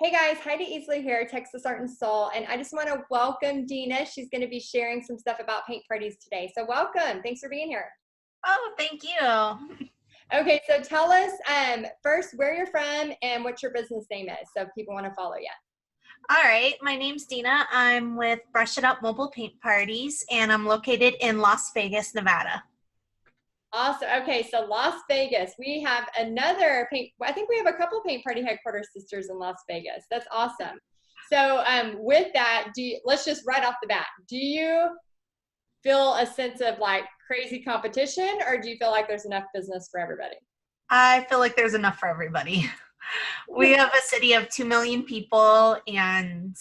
Hey guys, Heidi Easley here, Texas Art and Soul, and I just want to welcome Deena. She's going to be sharing some stuff about paint parties today. So welcome. Thanks for being here. Oh, thank you. Okay, so tell us first where you're from and what your business name is, so if people want to follow you. All right, my name's Deena. I'm with Brush It Up Mobile Paint Parties, and I'm located in Las Vegas, Nevada. Awesome. Okay, so Las Vegas. We have another paint. I think we have a couple paint party headquarters sisters in Las Vegas. That's awesome. So with that, let's just right off the bat. Do you feel a sense of like crazy competition, or do you feel like there's enough business for everybody? I feel like there's enough for everybody. We have a city of 2 million people, and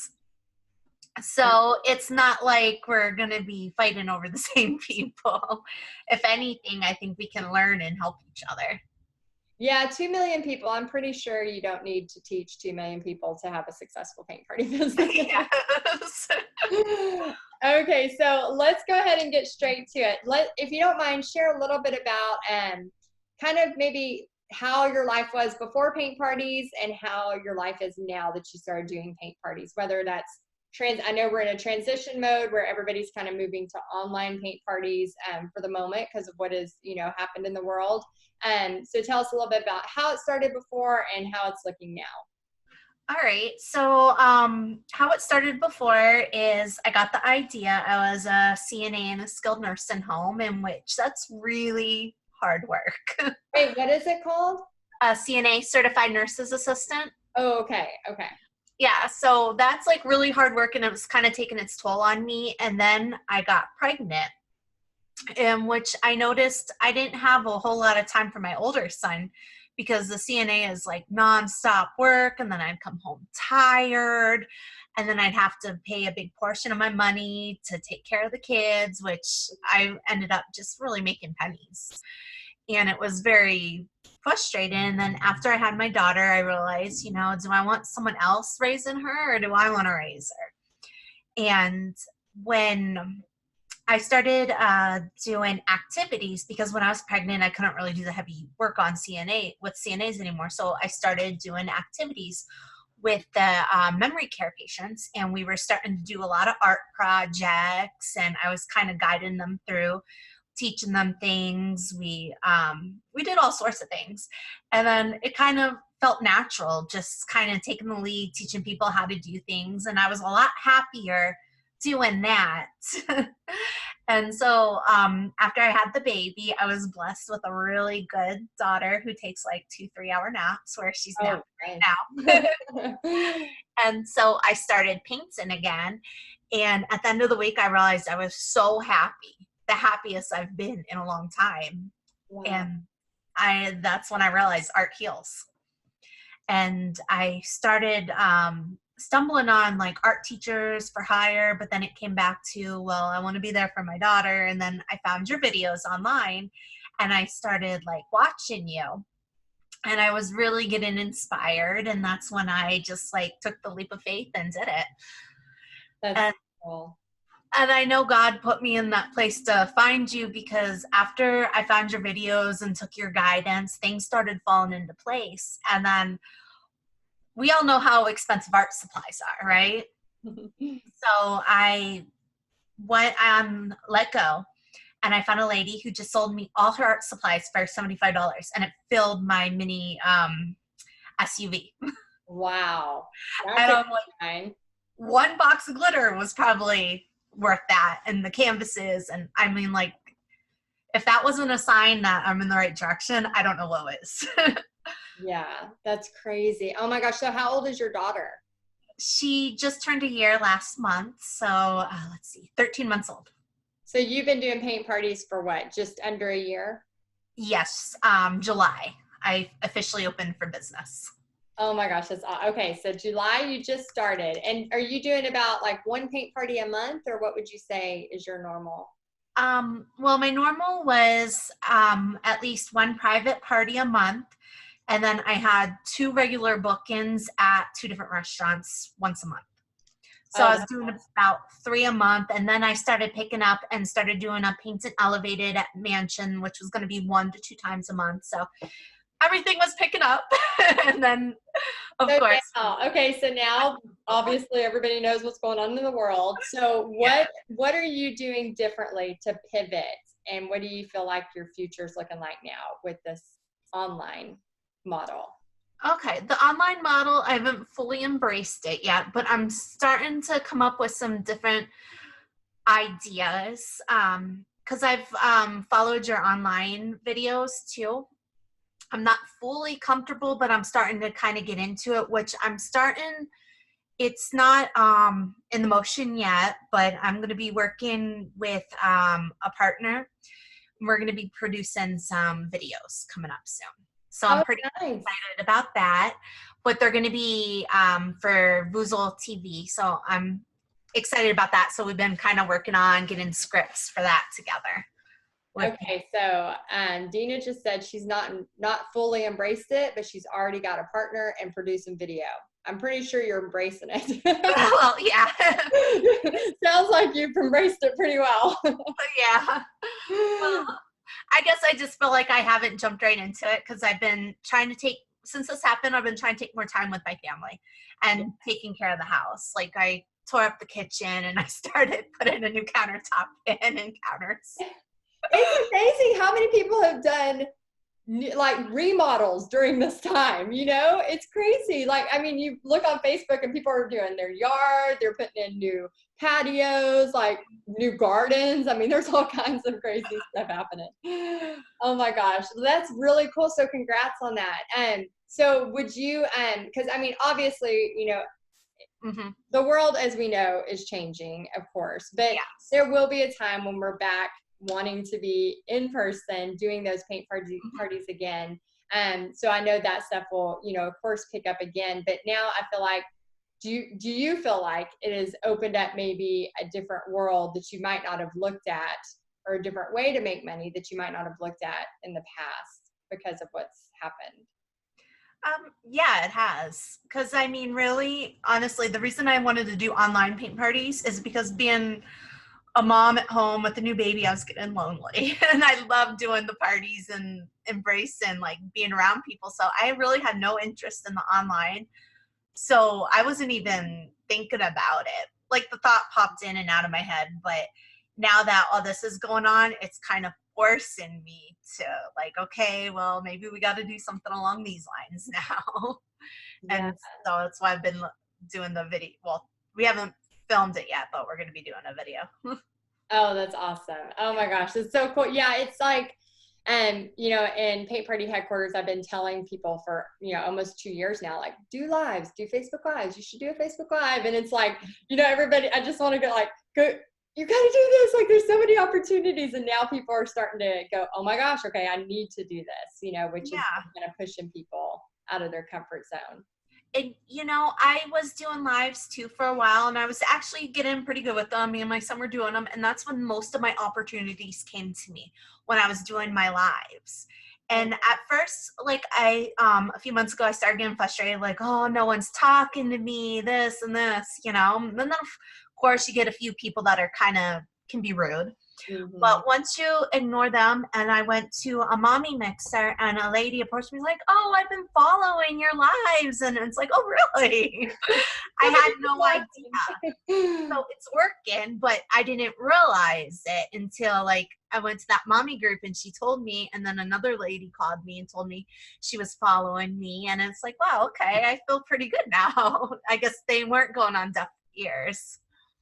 so it's not like we're going to be fighting over the same people. If anything, I think we can learn and help each other. Yeah, 2 million people. I'm pretty sure you don't need to teach 2 million people to have a successful paint party business. Yes. Okay, so let's go ahead and get straight to it. If you don't mind, share a little bit about kind of maybe how your life was before paint parties and how your life is now that you started doing paint parties, whether that's I know we're in a transition mode where everybody's kind of moving to online paint parties for the moment because of what has, happened in the world. So tell us a little bit about how it started before and how it's looking now. All right. So how it started before is I got the idea. I was a CNA in a skilled nursing home, in which that's really hard work. Wait, what is it called? A CNA, Certified Nurses Assistant. Oh, okay. Okay. Yeah, so that's like really hard work, and it was kind of taking its toll on me. And then I got pregnant, in which I noticed I didn't have a whole lot of time for my older son because the CNA is like nonstop work, and then I'd come home tired, and then I'd have to pay a big portion of my money to take care of the kids, which I ended up just really making pennies. And it was very frustrating. And then after I had my daughter, I realized, do I want someone else raising her, or do I want to raise her? And when I started doing activities, because when I was pregnant, I couldn't really do the heavy work on CNAs anymore. So I started doing activities with the memory care patients, and we were starting to do a lot of art projects, and I was kind of guiding them through, teaching them things. We did all sorts of things, and then it kind of felt natural, just kind of taking the lead, teaching people how to do things, and I was a lot happier doing that. And so after I had the baby, I was blessed with a really good daughter who takes like 2-3 hour naps, where she's napping right now. And so I started painting again, and at the end of the week I realized I was so happy, the happiest I've been in a long time. Wow. And that's when I realized art heals. And I started stumbling on like art teachers for hire, but then it came back to, well, I want to be there for my daughter. And then I found your videos online, and I started like watching you, and I was really getting inspired. And that's when I just like took the leap of faith and did it. That's cool. And I know God put me in that place to find you, because after I found your videos and took your guidance, things started falling into place. And then we all know how expensive art supplies are, right? So I went on Let Go, and I found a lady who just sold me all her art supplies for $75, and it filled my mini SUV. Wow. And I'm like, one box of glitter was probably worth that, and the canvases. And I mean, like, if that wasn't a sign that I'm in the right direction, I don't know what is. Yeah, that's crazy. Oh my gosh. So how old is your daughter? She just turned a year last month. So let's see, 13 months old. So you've been doing paint parties for what, just under a year? Yes, July. I officially opened for business. Oh my gosh, that's okay. So July you just started, and are you doing about like one paint party a month, or what would you say is your normal? Well, my normal was at least one private party a month, and then I had 2 regular bookings at 2 different restaurants once a month. So I was doing about 3 a month, and then I started picking up and started doing a Painted Elevated at Mansion, which was going to be 1 to 2 times a month. So everything was picking up. And then, of So course. so now obviously everybody knows what's going on in the world. So what are you doing differently to pivot? And what do you feel like your future's looking like now with this online model? Okay, the online model, I haven't fully embraced it yet, but I'm starting to come up with some different ideas. Because I've followed your online videos too. I'm not fully comfortable, but I'm starting to kind of get into it, which it's not in the motion yet, but I'm going to be working with a partner. We're going to be producing some videos coming up soon. So I'm pretty excited about that. But they're going to be for Vuzel TV. So I'm excited about that. So we've been kind of working on getting scripts for that together. Okay, so Deena just said she's not fully embraced it, but she's already got a partner and producing video. I'm pretty sure you're embracing it. Well, yeah. Sounds like you've embraced it pretty well. Yeah. Well, I guess I just feel like I haven't jumped right into it because I've been trying to since this happened, I've been trying to take more time with my family and taking care of the house. Like I tore up the kitchen and I started putting a new countertop in and counters. It's amazing how many people have done like remodels during this time, it's crazy. Like, I mean, you look on Facebook and people are doing their yard, they're putting in new patios, like new gardens. I mean, there's all kinds of crazy stuff happening. Oh my gosh, that's really cool. So congrats on that. And so would you, because I mean, obviously, the world as we know is changing, of course, but there will be a time when we're back wanting to be in person, doing those paint parties again. So I know that stuff will, of course, pick up again. But now I feel like, do you feel like it has opened up maybe a different world that you might not have looked at, or a different way to make money that you might not have looked at in the past because of what's happened? Yeah, it has. Because I mean, really, honestly, the reason I wanted to do online paint parties is because being a mom at home with a new baby, I was getting lonely. And I love doing the parties and embracing like being around people. So I really had no interest in the online. So I wasn't even thinking about it. Like the thought popped in and out of my head. But now that all this is going on, it's kind of forcing me to like, okay, well, maybe we got to do something along these lines now. And so that's why I've been doing the video. Well, we haven't filmed it yet, but we're going to be doing a video. Oh, that's awesome. Oh my gosh, it's so cool. Yeah, it's like, in Paint Party headquarters, I've been telling people for, almost 2 years now, like, do lives, do Facebook Lives. You should do a Facebook Live. And it's like, everybody, I just want to go, you got to do this. Like, there's so many opportunities. And now people are starting to go, oh my gosh, okay, I need to do this, which is kind of pushing people out of their comfort zone. And, I was doing lives too for a while, and I was actually getting pretty good with them. Me and my son were doing them, and that's when most of my opportunities came to me, when I was doing my lives. And at first, like a few months ago, I started getting frustrated, like, oh, no one's talking to me, this and this, And then, of course, you get a few people that can be rude. Mm-hmm. But once you ignore them, and I went to a mommy mixer, and a lady approached me like, oh, I've been following your lives. And it's like, oh, really? I had no idea. So it's working, but I didn't realize it until like I went to that mommy group and she told me, and then another lady called me and told me she was following me. And it's like, wow, okay, I feel pretty good now. I guess they weren't going on deaf ears.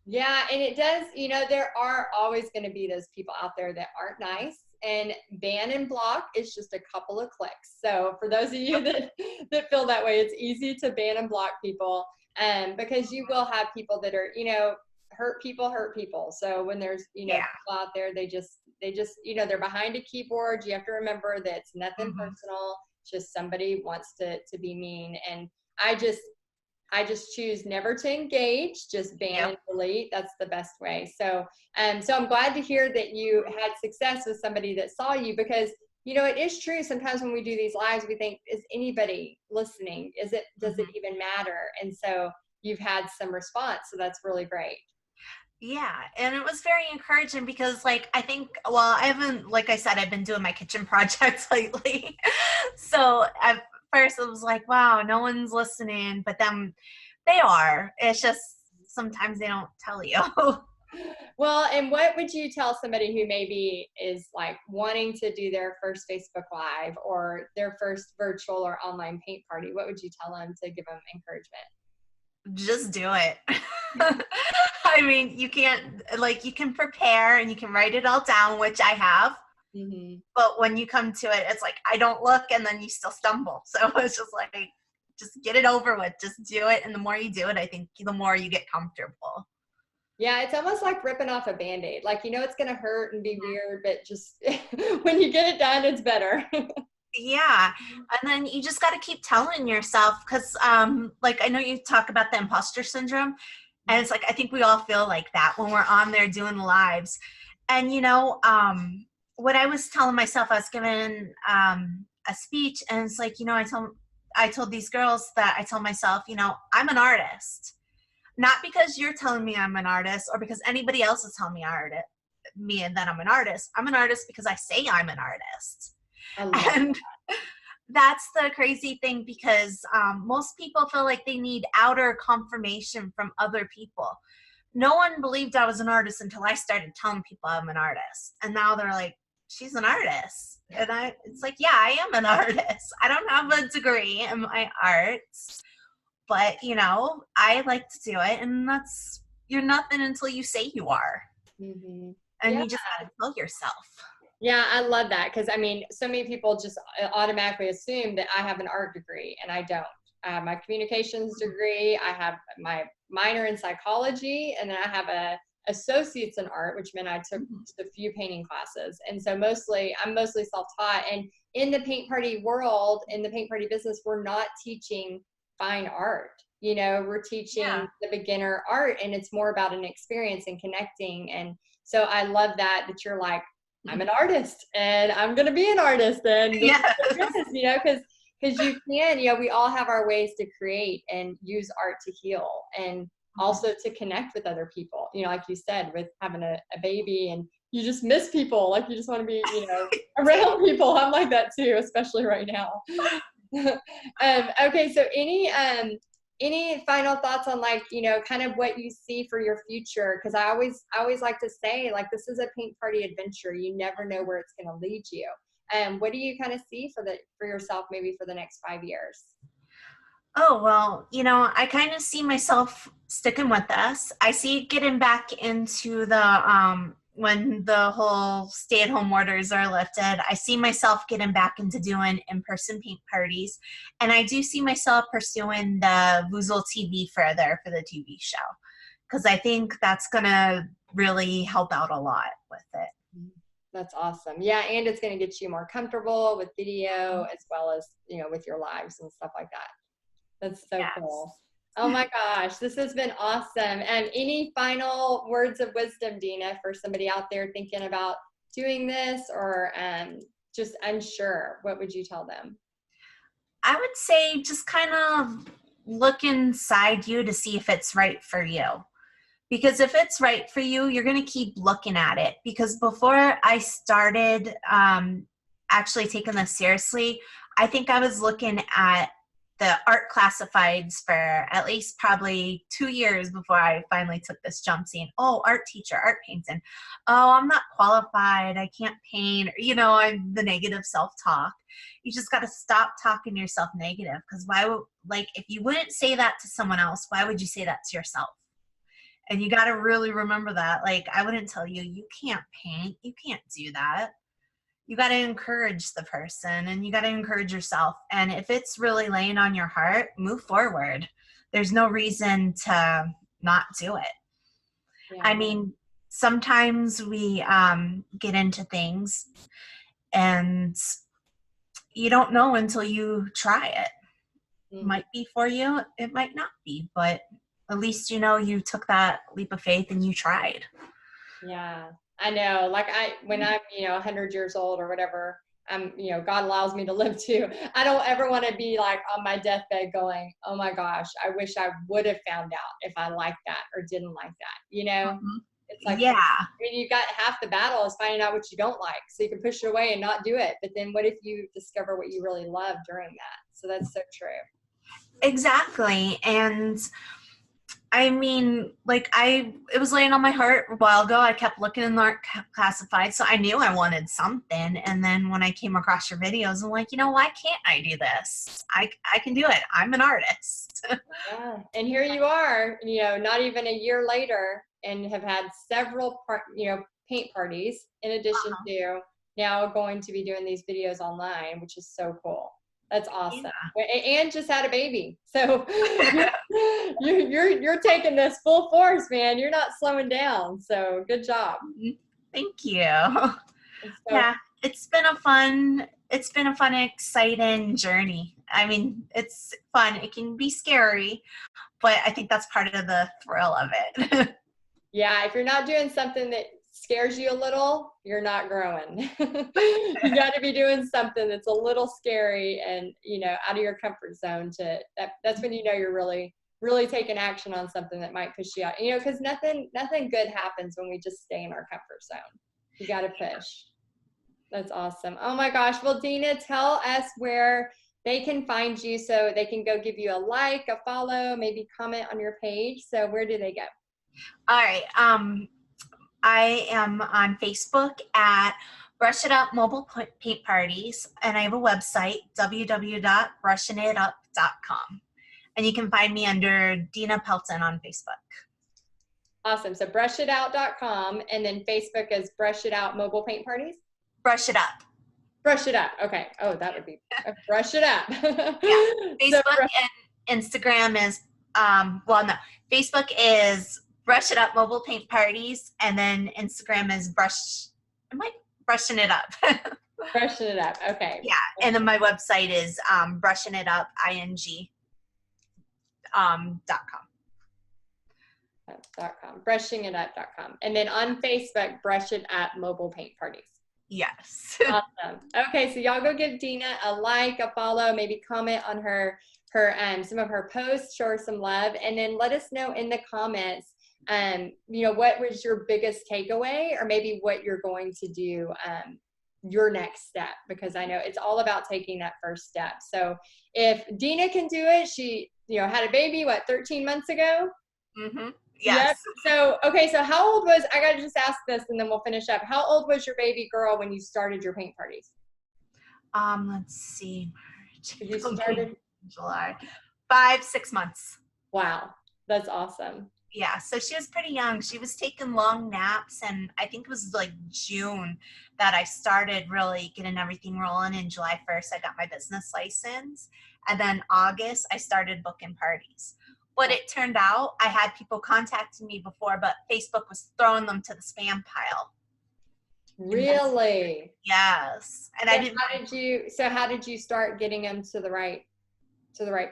Yeah, and it does, there are always going to be those people out there that aren't nice, and ban and block is just a couple of clicks. So for those of you that feel that way, it's easy to ban and block people, because you will have people that are, hurt people. So when there's, people out there, they just, they're behind a keyboard. You have to remember that it's nothing personal. It's just somebody wants to be mean. And I just choose never to engage, just ban and delete. That's the best way. So I'm glad to hear that you had success with somebody that saw you, because, it is true. Sometimes when we do these lives, we think, is anybody listening? Does it even matter? And so you've had some response. So that's really great. Yeah, and it was very encouraging because, like, I think, well, I haven't, like I said, I've been doing my kitchen projects lately. So at first it was like, wow, no one's listening, but then they are. It's just sometimes they don't tell you. Well, and what would you tell somebody who maybe is like wanting to do their first Facebook Live or their first virtual or online paint party? What would you tell them to give them encouragement? Just do it. I mean, you can't, like, you can prepare and you can write it all down, which I have. Mm-hmm. But when you come to it, it's like, I don't look, and then you still stumble. So it's just like, just get it over with. Just do it. And the more you do it, I think the more you get comfortable. Yeah, it's almost like ripping off a Band-Aid. Like, you know, it's going to hurt and be weird, but just when you get it done, it's better. Yeah. And then you just got to keep telling yourself, because like, I know you talk about the imposter syndrome, and it's like, I think we all feel like that when we're on there doing lives. And, you know, what I was telling myself, I was giving a speech, and it's like, you know, I told these girls that I told myself, you know, I'm an artist. Not because you're telling me I'm an artist or because anybody else is telling me and that I'm an artist. I'm an artist because I say I'm an artist. I love And that's the crazy thing, because most people feel like they need outer confirmation from other people. No one believed I was an artist until I started telling people I'm an artist. And now they're like, she's an artist. And it's like, yeah, I am an artist. I don't have a degree in my arts, but, you know, I like to do it. And you're nothing until you say you are. Mm-hmm. And Yeah. you just got to tell yourself. Yeah, I love that because I mean, so many people just automatically assume that I have an art degree, and I don't. I have my communications degree, I have my minor in psychology, and then I have a associates in art, which meant I took just a few painting classes. And so I'm mostly self-taught. And in the paint party world, in the paint party business, we're not teaching fine art. You know, we're teaching the beginner art, and it's more about an experience and connecting. And so I love that you're like, I'm an artist and I'm going to be an artist. And this is what it is, you know, because you can, you know, we all have our ways to create and use art to heal and also to connect with other people. You know, like you said, with having a baby and you just miss people. Like you just want to be, you know, around people. I'm like that too, especially right now. Okay. So any final thoughts on, like, you know, kind of what you see for your future? Because I always like to say, like, this is a paint party adventure. You never know where it's going to lead you. And what do you kind of see for yourself maybe for the next 5 years? Oh, well, you know, I kind of see myself sticking with this. I see getting back into when the whole stay-at-home orders are lifted, I see myself getting back into doing in-person paint parties. And I do see myself pursuing the Vuzel TV further for the TV show, because I think that's going to really help out a lot with it. That's awesome. Yeah, and it's going to get you more comfortable with video as well as, you know, with your lives and stuff like that. That's so cool. Oh my gosh, this has been awesome. And any final words of wisdom, Deena, for somebody out there thinking about doing this or just unsure? What would you tell them? I would say just kind of look inside you to see if it's right for you. Because if it's right for you, you're going to keep looking at it. Because before I started actually taking this seriously, I think I was looking at the art classifieds for at least probably 2 years before I finally took this jump, saying, oh, art teacher, art painting. Oh, I'm not qualified. I can't paint. You know, I'm the negative self-talk. You just got to stop talking to yourself negative, because if you wouldn't say that to someone else, why would you say that to yourself? And you got to really remember that. Like, I wouldn't tell you, you can't paint. You can't do that. You got to encourage the person, and you got to encourage yourself. And if it's really laying on your heart, move forward. There's no reason to not do it. Yeah. I mean, sometimes we get into things and you don't know until you try it. It might be for you. It might not be, but at least you know you took that leap of faith and you tried. Yeah, I know. Like when I'm, you know, 100 years old or whatever, you know, God allows me to live too. I don't ever want to be like on my deathbed going, oh my gosh, I wish I would have found out if I liked that or didn't like that, you know? It's like, Yeah. I mean, you got half the battle is finding out what you don't like, so you can push it away and not do it. But then what if you discover what you really love during that? So that's so true. Exactly. And I mean, like it was laying on my heart a while ago. I kept looking in the classified, so I knew I wanted something. And then when I came across your videos, I'm like, why can't I do this? I can do it. I'm an artist. Yeah, and here you are, not even a year later, and have had several, paint parties in addition to now going to be doing these videos online, which is so cool. That's awesome. Yeah. And just had a baby, so you're taking this full force, man. You're not slowing down. So good job. Thank you. Yeah, it's been a fun, exciting journey. I mean, it's fun. It can be scary, but I think that's part of the thrill of it. Yeah, if you're not doing something that scares you a little, you're not growing. You got to be doing something that's a little scary and, out of your comfort zone that's when you're really, really taking action on something that might push you out, because nothing good happens when we just stay in our comfort zone. You got to push. That's awesome. Oh my gosh. Well, Deena, tell us where they can find you so they can go give you a like, a follow, maybe comment on your page. So where do they go? All right. I am on Facebook at Brush It Up Mobile Paint Parties, and I have a website, www.brushingitup.com. And you can find me under Deena Pelton on Facebook. Awesome. So brushitout.com, and then Facebook is Brush It Out Mobile Paint Parties? Brush It Up. Brush It Up. Okay. Oh, that would be Brush It Up. Yeah. Facebook and Instagram is, Facebook is Brush It Up Mobile Paint Parties, and then Instagram is Brushing It Up. Brushing It Up. Okay. Yeah. And then my website is brushingitup.com. brushingitup.com. And then on Facebook, Brush It Up Mobile Paint Parties. Yes. Awesome. Okay, so y'all go give Deena a like, a follow, maybe comment on her some of her posts, show her some love, and then let us know in the comments, what was your biggest takeaway, or maybe what you're going to do, your next step, because I know it's all about taking that first step. So if Deena can do it, she, had a baby, 13 months ago? Mm-hmm. Yes. Yep. So how old was, I got to just ask this and then we'll finish up. How old was your baby girl when you started your paint parties? Let's see. You started July. 5-6 months. Wow. That's awesome. Yeah. So she was pretty young. She was taking long naps, and I think it was like June that I started really getting everything rolling. And July 1st, I got my business license. And then August, I started booking parties. But it turned out I had people contacting me before, but Facebook was throwing them to the spam pile. Really? Yes. And how did you start getting them to the right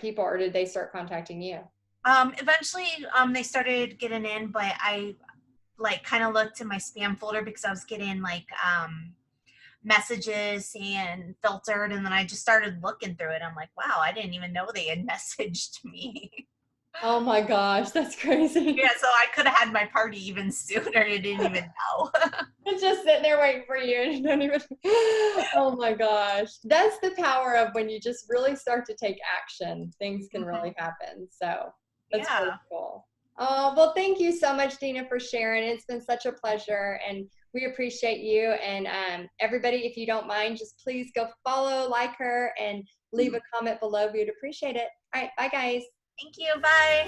people, or did they start contacting you? Eventually, they started getting in, but I kind of looked in my spam folder because I was getting messages and filtered, and then I just started looking through it. I'm like, wow, I didn't even know they had messaged me. Oh my gosh, that's crazy. Yeah, so I could have had my party even sooner. I didn't even know. It's just sitting there waiting for you and you don't even, oh my gosh. That's the power of when you just really start to take action, things can really happen. So that's really cool. Oh, well, thank you so much, Deena, for sharing. It's been such a pleasure, and we appreciate you. And everybody, if you don't mind, just please go follow, like her, and leave a comment below. We'd appreciate it. All right, bye guys. Thank you. Bye.